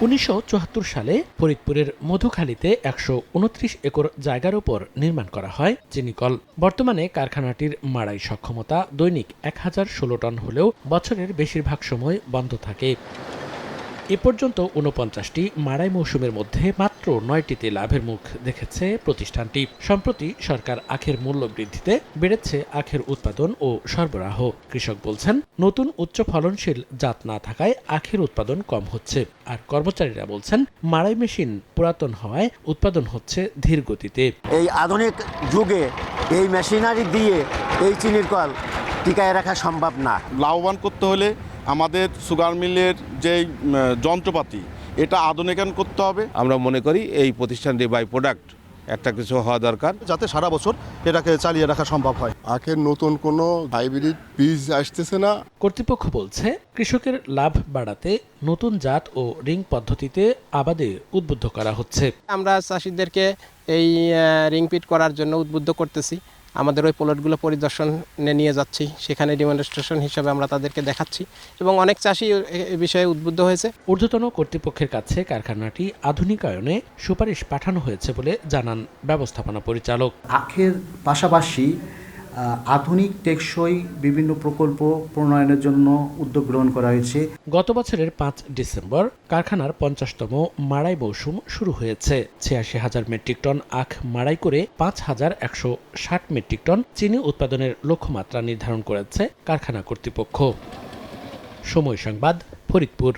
1974 সালে ফরিদপুরের মধুখালীতে 129 একর জায়গার উপর নির্মাণ করা হয় চিনিকল। বর্তমানে কারখানাটির মাড়াই সক্ষমতা দৈনিক 1016 টন হলেও বছরের বেশিরভাগ সময় বন্ধ থাকে। এ পর্যন্ত 49টি মাড়াই মৌসুমের মধ্যে মাত্র 9টিতে লাভের মুখ দেখেছে প্রতিষ্ঠানটি। সম্প্রতি সরকার আখের মূল্য বৃদ্ধিতে বেড়েছে আখের উৎপাদন ও সরবরাহ। কৃষক বলছেন, নতুন উচ্চ ফলনশীল জাত না থাকায় আখের উৎপাদন কম হচ্ছে। আর কর্মচারীরা বলছেন, মাড়াই মেশিন পুরাতন হওয়ায় উৎপাদন হচ্ছে ধীর গতিতে। এই আধুনিক যুগে এই মেশিনারি দিয়ে এই চিনির কল টিকায় রাখা সম্ভব না। লাভবান করতে হলে আমাদের সুগার মিলের যে যন্ত্রপাতি এটা আধুনিকায়ন করতে হবে। আমরা মনে করি এই প্রতিষ্ঠানটি বাই প্রোডাক্ট একটা কিছু হওয়া দরকার, যাতে সারা বছর এটাকে চালিয়ে রাখা সম্ভব হয়। আখের নতুন কোনো হাইব্রিড বীজ আসতেছে না। কর্তৃপক্ষ বলছে, কৃষকের লাভ বাড়াতে নতুন জাত ও রিং পদ্ধতিতে আবাদে উদ্বুদ্ধ করা হচ্ছে। আমরা চাষিদেরকে এই রিংপিট করার জন্য উদ্বুদ্ধ করতেছি। আমাদের ওই প্লটগুলো পরিদর্শনে নিয়ে যাচ্ছি, সেখানে ডেমনস্ট্রেশন হিসেবে আমরা তাদেরকে দেখাচ্ছি এবং অনেক চাষি এ বিষয়ে উদ্বুদ্ধ হয়েছে। ঊর্ধ্বতন কর্তৃপক্ষের কাছে কারখানাটি আধুনিকায়নে সুপারিশ পাঠানো হয়েছে বলে জানান ব্যবস্থাপনা পরিচালক। আখের পাশাপাশি আধুনিক টেকসই বিভিন্ন প্রকল্প প্রণয়নের জন্য উদ্যোগ গ্রহণ করা হয়েছে। গত বছরের 5 ডিসেম্বর কারখানার 50তম মাড়াই মৌসুম শুরু হয়েছে। 86,000 মেট্রিক টন আখ মাড়াই করে 5,160 মেট্রিক টন চিনি উৎপাদনের লক্ষ্যমাত্রা নির্ধারণ করেছে কারখানা কর্তৃপক্ষ। সময় সংবাদ, ফরিদপুর।